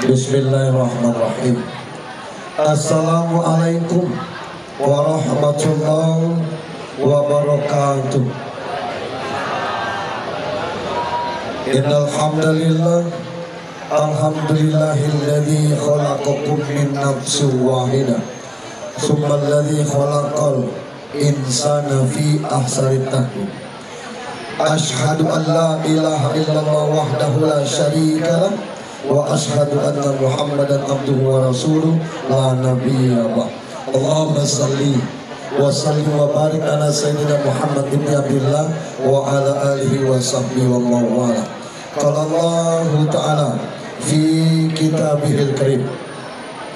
Bismillahirrahmanirrahim. Assalamualaikum warahmatullahi wabarakatuh. Innal hamdalillah, alhamdulillahilladzi khalaqakum min nafsin wahidah, tsumma alladzi khalaqal insana fi ahsani taqwim. Ashhadu an la ilaha illallah wahdahu la syarika lah, wa ashhadu anna Muhammadan abduhu wa rasuluh la nabiyya ba'd. Allahumma salli wa sallim wa barik ala sayyidina Muhammad ibn Abdullah wa ala alihi wa sahbihi wa mawala. Qala Allah ta'ala fi kitabihil karim.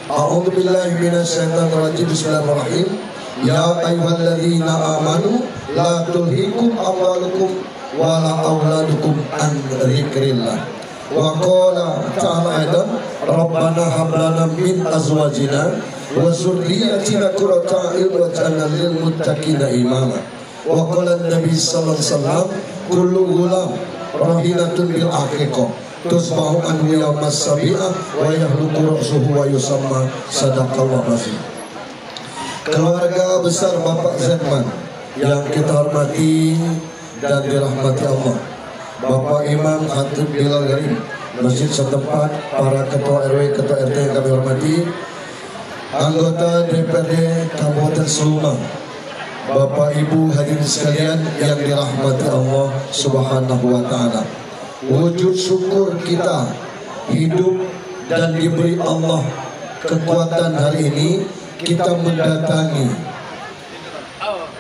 A'udzu billahi minasy syaithanir rajim. Bismillahirrahmanirrahim. Ya ayyuhalladzina amanu la tulhikum amwalukum wa la auladukum an dzikrillah. Wa qala ta'ala aidan rabbana hab lana min azwajina wa dzurriyyatina qurrata a'yun waj'alna lil muttaqina imama. Wa qala an-nabi sallallahu alaihi wasallam kullu ghulam rahinatun bil aqiqah tusbahu an yawmas sabi'ah wa yahluqu ra'suhu wa yusamma sadaqallahu azim. Keluarga besar Bapak Zetman yang kita hormati dan dirahmati Allah, Bapak Imam Khatib Bilal Garim Masjid setempat, para ketua RW, ketua RT yang kami hormati, anggota DPRD Kabupaten Seluma, Bapak Ibu hadirin sekalian yang dirahmati Allah Subhanahu wa taala. Wujud syukur kita hidup dan diberi Allah kekuatan hari ini, kita mendatangi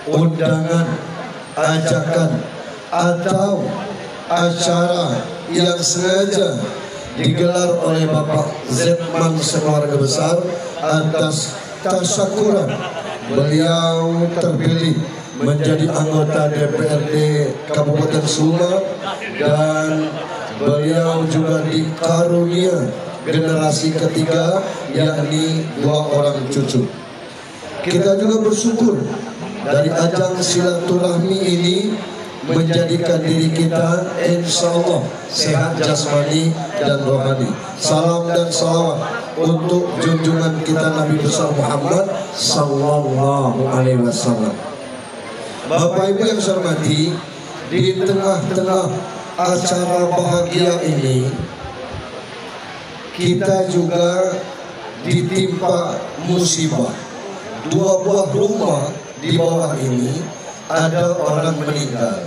undangan, ajakan atau acara yang sengaja digelar oleh Bapak Zetman sekeluarga besar atas tasyakuran beliau terpilih menjadi anggota DPRD Kabupaten Seluma, dan beliau juga dikarunia generasi ketiga, yakni 2 orang cucu. Kita juga bersyukur dari ajang silaturahmi ini menjadikan diri kita insya Allah sehat jasmani dan rohani. Salam dan salawat untuk junjungan kita Nabi besar Muhammad sallallahu alaihi wasallam. Bapak Ibu yang saya hormati, di tengah-tengah acara bahagia ini kita juga ditimpa musibah. 2 buah rumah di bawah ini ada orang meninggal.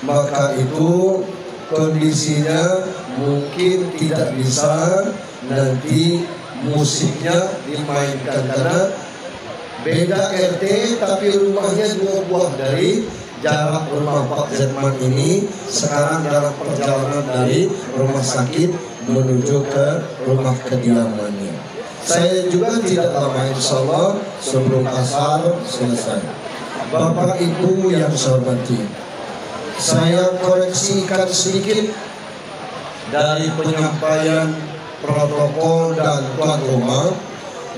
Maka itu kondisinya mungkin tidak bisa nanti musiknya dimainkan karena beda RT, tapi rumahnya 2 buah dari jarak rumah Pak Zetman ini sekarang dalam perjalanan dari rumah sakit menuju ke rumah kediamannya. Saya juga tidak lama insya Allah sebelum asar selesai. Bapak Ibu yang saya hormati, saya koreksikan sedikit dari penyampaian protokol dan tuan rumah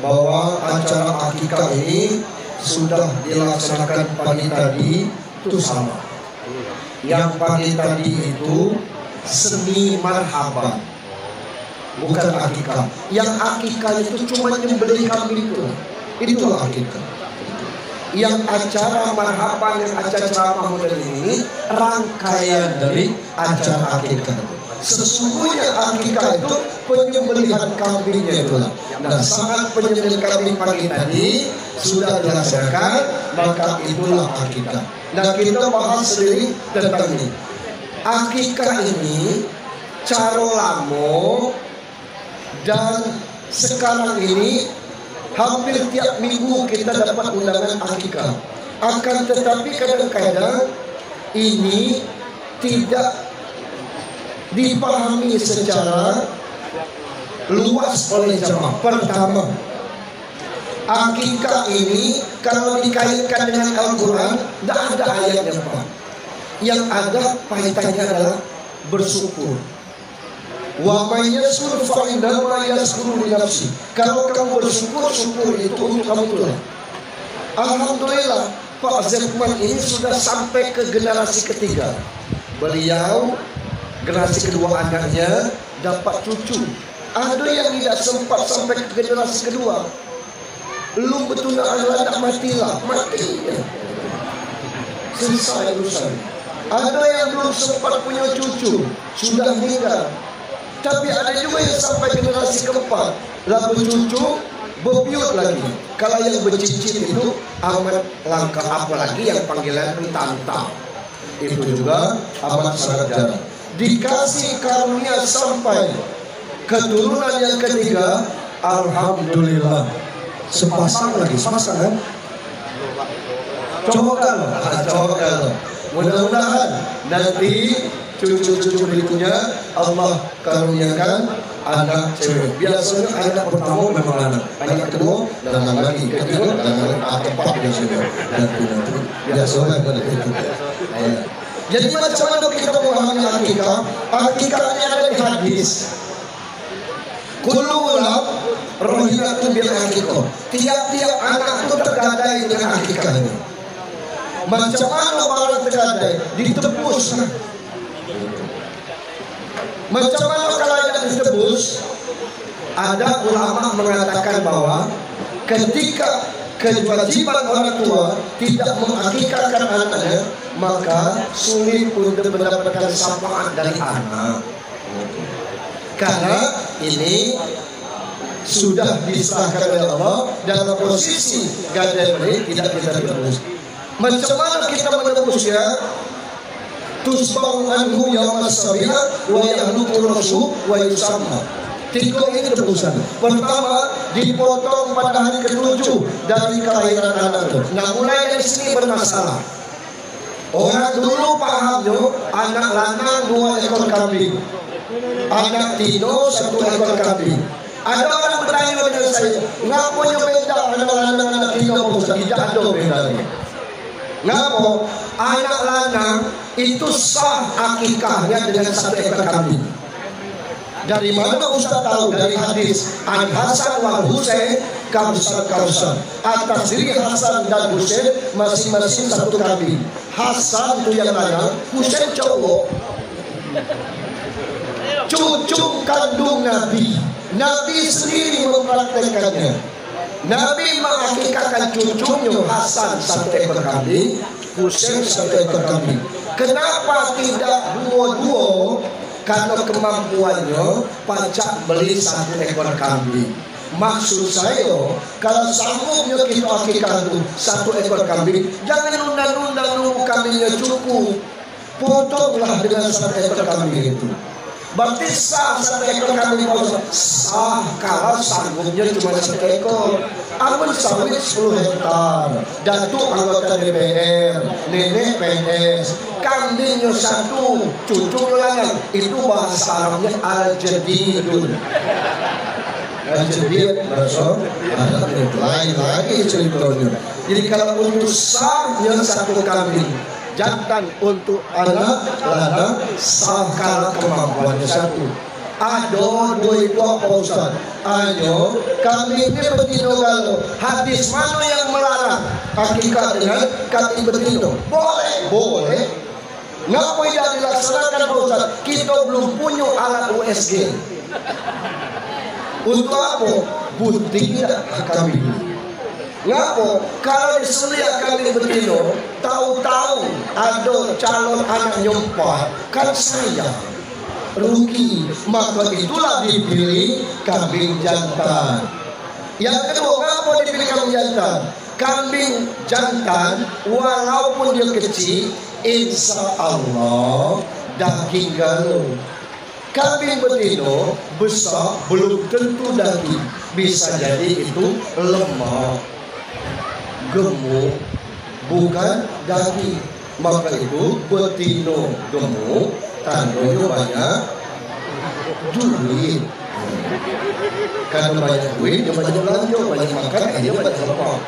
bahwa acara akikah ini sudah dilaksanakan pagi tadi, itu salah. Yang pagi tadi itu seni marhaban, bukan akikah. Yang akikah itu cuma nyembelih kambing itulah akikah. Yang acara marhaban, yang acara ceramah model ini rangkaian dari acara akikah. Sesungguhnya akikah itu penyembelihan kambingnya itulah. Nah, saat penyembelihan kambing pagi tadi sudah dilaksanakan, maka itulah akikah. Nah, kita bahas sendiri tentang ini. Akikah ini cara lamo, dan sekarang ini hampir tiap minggu kita dapat undangan akikah. Akan tetapi kadang-kadang ini tidak dipahami secara luas oleh jamaah. Pertama, akikah ini kalau dikaitkan dengan Al-Quran tidak ada ayatnya Pak. Yang ada kaitannya adalah bersyukur. Wa may yashkur fa innama yashkuru li nafsi. Kalau kamu bersyukur, syukur itu untuk kamu tuh. Alhamdulillah Pak Zetman ini sudah sampai ke generasi ketiga. Beliau generasi kedua anaknya dapat cucu Ada yang tidak sempat sampai ke generasi kedua. Lu betul nak matilah, mati. Selesai urusan. Ada yang belum sempat punya cucu, sudah meninggal. Tapi ada juga yang sampai generasi keempat, lalu cucu berpiut lagi. Kalau yang bercicit itu amat langka, apalagi yang panggilan tantang. Itu juga amat sangat jarang. Dikasih karunia sampai keturunan yang ketiga, alhamdulillah. Sepasang lagi, sepasang kan? Coba kalau mudah-mudahan nanti cucu-cucu berikutnya Allah karuniakan anak cewek. Biasanya anak pertama memang anak kedua dan lagi, ketiga dan keempat biasanya dan biasanya pada itu. Jadi macam mana kita memahami akikah? Akikah ini ada di hadis. Kullu ghulam rohinatun bil akikah. Tiap-tiap anak itu tergadai dengan akikahnya. Macam mana barang tergadai? Ditebus. Macam mana kalau yang ditebus? Ada ulama mengatakan bahwa ketika kewajiban orang tua tidak mengakikahkan anaknya, maka sulit untuk mendapatkan syafaat dari anak. Karena ini sudah disahkan oleh Allah dalam posisi gadai ini tidak bisa ditebus. Macam mana kita menebusnya? Tusba'u anhu yawmas sabiha wa yahluku rasu wa yusamma. 3 ini tebusan. Pertama, dipotong pada hari ke-7 dari kelahiran anak itu. Nah, mulai dari sini bermasalah. Orang dulu pahamnya anak lanang 2 ekor kambing, anak tino 1 ekor kambing. Ada orang bertanya dengan saya, ngapain beda anak lanang anak tino? Tidak ada bedanya. Ngapa? Anak lanang itu sah akikahnya dengan 1 ekor kambing. Dari mana Ustaz tahu? Dari hadis An Hasan wal Husain kausan. Atas diri Hasan dan Husain masing-masing 1 kambing. Hasan itu yang lanang, Husain cowok. Cucu kandung Nabi. Nabi sendiri mempraktekkannya. Nabi mengakikahkan cucunya Hasan 1 ekor kambing, Husain 1 ekor kambing. Kenapa tidak dua-dua? Karena kemampuannya pacak beli 1 ekor kambing. Maksud saya, kalau sanggupnya kita akikah itu 1 ekor kambing, jangan nunda-nunda nunggu kambingnya cukup. Potonglah dengan 1 ekor kambing itu. Berarti sah 1 ekor kambing sah kalau sanggupnya cuma 1 ekor. Amun sawit 10 hektar, datuk anggota DPR, nenek PNS, kambingnya 1, cucu lanang. Itu bahasa Arabnya al-jadidun. Al-jadid bahasa Arab lain lagi ceritanya. Jadi kalau untuk sahnya 1 kambing, jantan untuk anak lanang sah kalau kemampuannya 1. Ada 2 itu apa Ustaz? Ayo, kambing ini betina galau. Hadis mana yang melarang akikah dengan kambing betina? Boleh. Ngapa tidak dilaksanakan Pak Ustaz? Kita belum punya alat USG. Untuk apa? Bunting tidak kambing. Ngapa? Kalau diseliak kambing betina, tahu-tahu ada calon anak nyompat, kan sayang, rugi. Maka itulah dipilih kambing jantan. Yang kedua, ngapa dipilih kambing jantan? Kambing jantan walaupun dia kecil, insya Allah daging galau. Kambing betina besar belum tentu daging, bisa jadi itu lemak, gemuk, bukan daging. Maka itu betina gemuk, tandanya banyak duit. Karena banyak duit, dia banyak belanja, banyak makan, dia banyak lemak.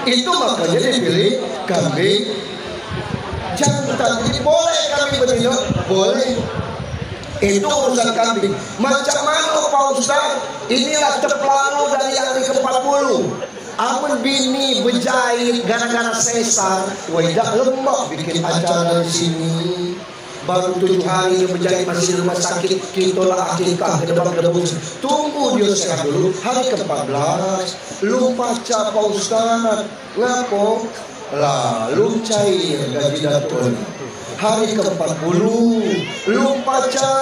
Itu makanya dipilih kambing jantan. Jadi boleh kambing betina, boleh. Itu urusan kambing. Macam mana Pak Ustaz? Inilah terpelalu dari hari ke-40. Amun bini berjahit gara-gara sesar, tidak lemak bikin acara di sini. baru 7 hari dia berjaya masih di rumah sakit, kita lah akikah ke depan gedebus. Tunggu dia sehat dulu. Hari ke-14 lu paca Pak Ustaz, ngapo lah lu cair gaji datuk. Hari ke-40 lu paca,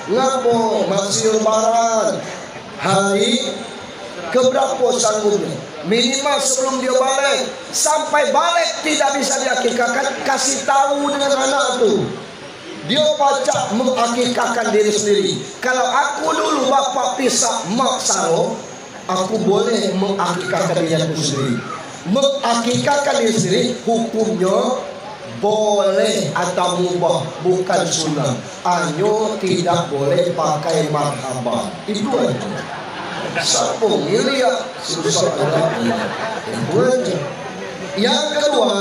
ngapo masih lebaran. Hari keberapa sanggupnya? Minimal sebelum dia balik. Sampai balik tidak bisa diakikahkan, kasih tahu dengan anak tu. Dia pacak mengakikahkan diri sendiri. Kalau aku dulu bapak pisah mak saro, aku boleh mengakikahkan diri aku sendiri. Mengakikahkan diri sendiri hukumnya boleh atau mubah, bukan sunnah. Hanya tidak boleh pakai marhaban. Itu aja. Sapung milia susah ada. Yang kedua,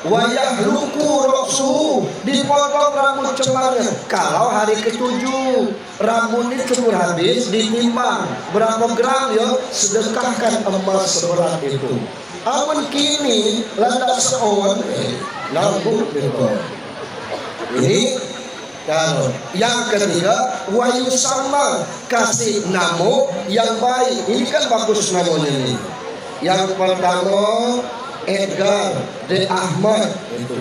wayah luku roksu, dipotong rambut cemarnya. Kalau hari ke-7 rambut ini cukur habis, ditimbang berapa gram ya, sedekahkan emas seberat itu. Amun kini landak seon rambut itu. Ini kalau yang ketiga, wayu sama, kasih nama yang baik. Ini kan bagus namanya ini. Yang pertama Edgar de Ahmad, itu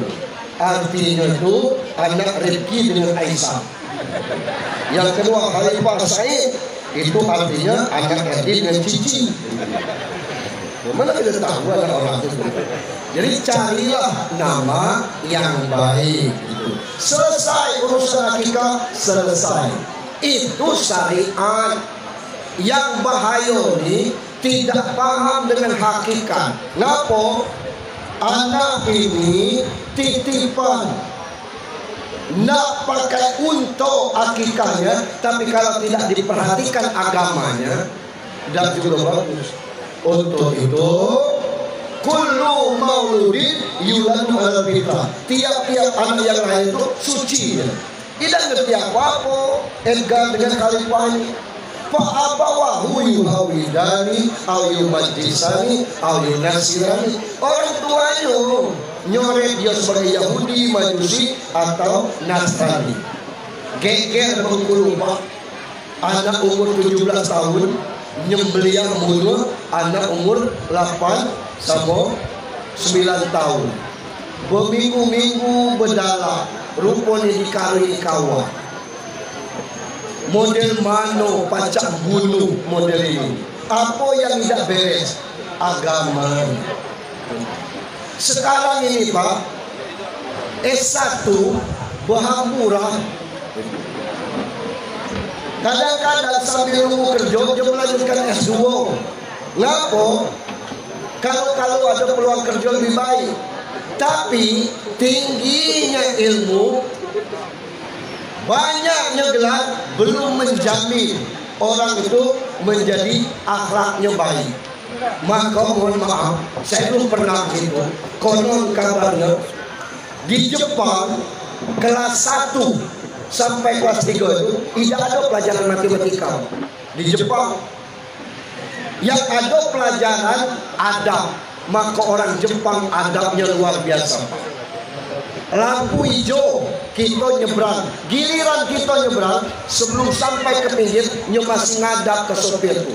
artinya itu anak Rifki dengan Aisyah. Yang kedua Khalifah Said, itu artinya anak Edi dengan Cici. Mana kita tahu ada orang itu. Jadi carilah nama yang baik. Selesai urusan akikah, selesai. Itu syariat. Yang bahaya ni tidak paham dengan hakikat. Ngapa? Anak ini titipan, nak pakai untuk akikahnya, tapi kalau tidak diperhatikan agamanya, dan juga bagus. Untuk itu, kullu mauludin yuladu ala fitrah. Tiap-tiap anak yang lain itu suci. Tidak ngerti apa-apa. Edgar dengan Khalifah ini. Fa'abawahu yuhawidani au yumajisani au yunasirani. Orang tuanya nyoret dia sebagai Yahudi, Majusi atau Nasrani. Geger mengkulubah. Anak umur 17 tahun nyembelian mulut, anak umur 8 sama 9 tahun. Berminggu-minggu berdalam, rupanya dikari kawan. Model mano pacak gunung model ini. Apa yang tidak beres? Agama. Sekarang ini Pak, S1 berhamburan. Kadang-kadang sambil nunggu kerja, dia melanjutkan S2. Ngapa? Kalau ada peluang kerja lebih baik. Tapi tingginya ilmu, banyaknya gelar belum menjamin orang itu menjadi akhlaknya baik. Maka mohon maaf, saya belum pernah itu. Konon kabarnya di Jepang kelas 1 sampai kelas 3 itu tidak ada pelajaran matematika. Di Jepang yang ada pelajaran adab. Maka orang Jepang adabnya luar biasa. Lampu hijau kita nyebrang, giliran kita nyebrang, sebelum sampai ke pinggir masih ngadap ke sopir itu.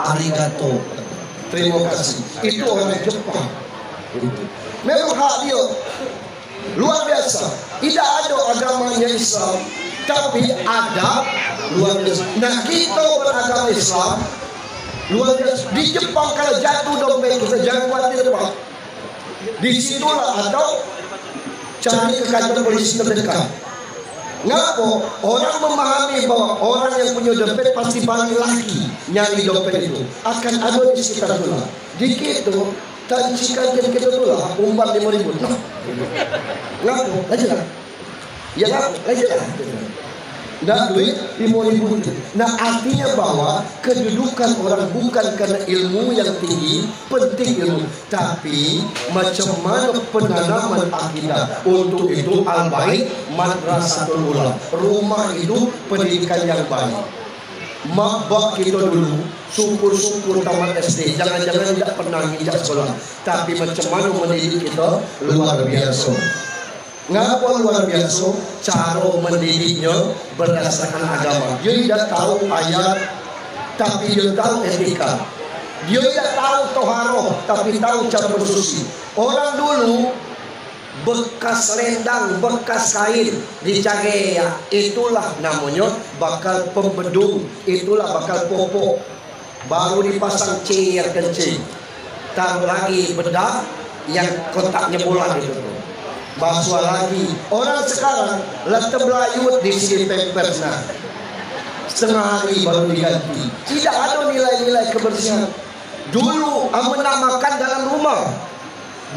Arigato, terima kasih. Itu orang Jepang. Memang hak dia luar biasa. Tidak ada agamanya Islam, tapi adab luar biasa. Nah kita beragama Islam luar biasa. Di Jepang kalau jatuh dompet kita jangan khawatir Pak. Disitulah atau cari ke kantor polisi terdekat. Ngapa? Orang memahami bahwa orang yang punya dompet pasti paling laki nyari dompet itu. Akan ada di sekitar itu. Dikit tu, tancikan kita tu lah, umpan 5.000. Ngapa? Aja. Ya ngapa? Aja. Nah duit 5.000. Nah artinya bahwa kedudukan orang bukan karena ilmu yang tinggi, penting ilmu, tapi macam mana penanaman akidah. Untuk itu al-baik madrasatul ulama, rumah itu pendidikan yang baik. Mak bak kita dulu syukur-syukur tamat SD, jangan-jangan tidak pernah ngijak sekolah, tapi macam mana mendidik kita luar biasa. Ngapa luar biasa cara mendidiknya berdasarkan agama. Dia tidak tahu ayat, tapi dia tahu etika. Dia tidak tahu toharoh, tapi tahu cara bersuci. Orang dulu bekas rendang, bekas kain dicagaya, itulah namanya bakal pembedung, itulah bakal popok. Baru dipasang cair kencing, taruh lagi bedak yang kotaknya bulan itu, basuh lagi. Orang sekarang letak belayut di sini pampersnya, setengah hari baru diganti. Tidak ada nilai-nilai kebersihan. Dulu menamakan dalam rumah,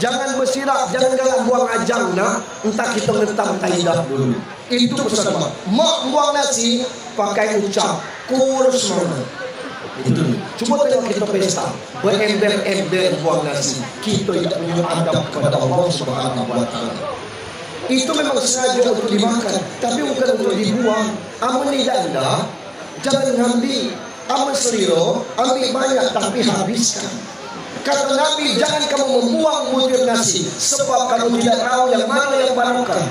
jangan bersirak, jangan galak buang ajang nak, entah kita ngetam taidah dulu. Itu pesan mak buang nasi pakai ucap kurus mana. Itu cuma tengok kita pesta berember-ember buang nasi, kita tidak punya adab kepada Allah Subhanahu wa Ta'ala. Itu memang sengaja untuk dimakan, tapi bukan untuk dibuang. Amun tidak ada, jangan ngambil. Amun seliro, ambil banyak tapi habiskan. Kata Nabi, jangan kamu membuang butir nasi, sebab kamu tidak tahu yang mana yang barokah.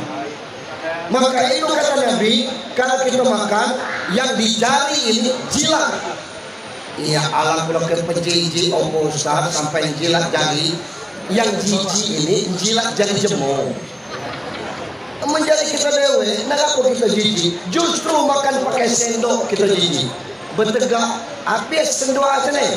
Maka itu kata Nabi, kalau kita makan, yang dicari ini jilat. Iya, alam kalau ke penjiji Om Ustaz sampai jilat jari. Yang jiji ini jilat jari jemur. Menjadi kita dewe, kenapa kita jiji? Justru makan pakai sendok kita jiji. Bertegak, habis sendok aja nih.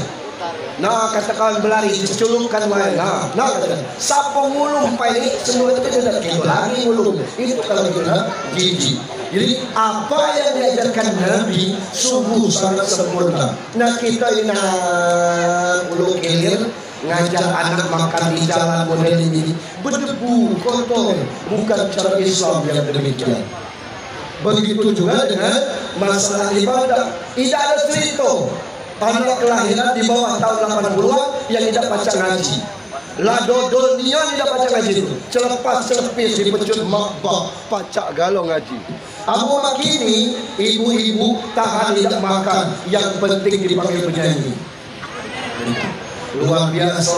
Nah, kata kawan berlari, diculupkan main. Nah, kata sapo ngulung ini sendok itu tidak gitu lagi ngulung. Itu kalau kita jiji. Jadi apa yang diajarkan Nabi sungguh sangat sempurna. Nah kita ini ulu kilir ngajar anak makan di jalan model ini berdebu kotor, bukan cara Islam yang demikian. Begitu juga dengan masalah ibadah. Tidak ada cerita anak kelahiran di bawah tahun 80-an yang tidak baca ngaji. La dodol nian tidak baca ngaji itu. Celepas celepis dipecut makbah pacak galau ngaji. Amu makini ibu-ibu tahan tidak makan, yang penting dipanggil penyanyi. Luar biasa.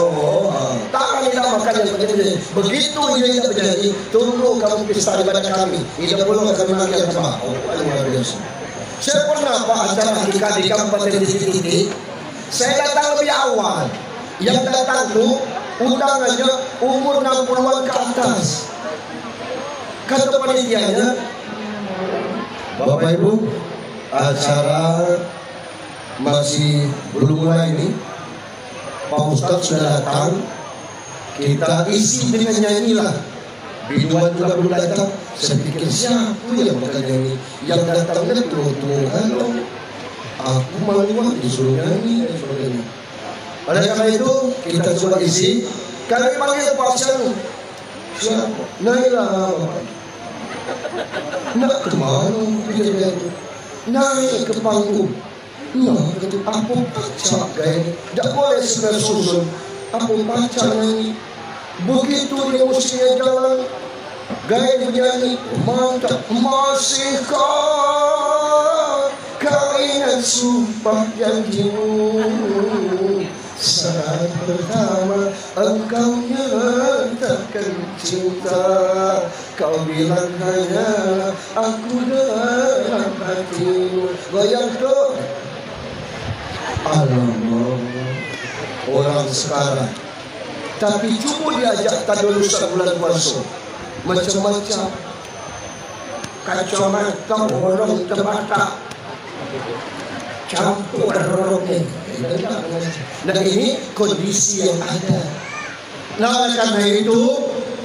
Tahan tidak makan, yang penting penyanyi. Begitu dia tidak penyanyi, tunggu kamu pesta ibadah kami. Tidak perlu kami makan sama. Luar biasa. Saya pernah Pak acara akikah di Kabupaten Titik. Saya datang lebih awal. Yang datang tuh undangannya umur 60-an ke atas. Kata panitianya, Bapak Ibu, acara masih belum mulai ini. Pak Ustadz sudah datang, kita isi dengan nyanyilah. Biduan juga belum datang. Saya pikir siapa yang bakal nyanyi? Yang datangnya tuh halo. Aku malu disuruh nyanyi dan sebagainya. Oleh karena itu kita coba isi. Kami panggil Pak Syanu. Siapa? Nailah. Nak kemana dia itu? Naik ke panggung. Nah, itu apa baca gaya? Tak boleh segera susun. Apa baca nyanyi? Begitu dia musiknya jalan, gaya bernyanyi, mantap. Masihkah kau ingat sumpah janjimu? Saat pertama engkau nyatakan cinta, kau bilang hanya aku dalam hatimu. Goyang tuh. Alamak, orang sekarang. Tapi cuma diajak tadarusan bulan puasa, macam-macam. Kacamata orang terbata, campur rokok. Nah ini kondisi yang ada. Nah karena itu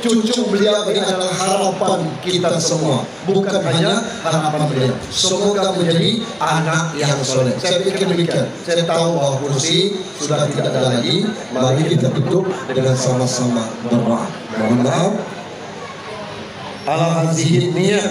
cucu beliau ini adalah harapan kita semua, bukan hanya harapan beliau. Semoga menjadi anak yang soleh. Saya pikir demikian. Saya tahu bahwa kursi sudah tidak ada lagi. Mari kita duduk dengan sama-sama berdoa. Mohon maaf. Ala hazihi niyah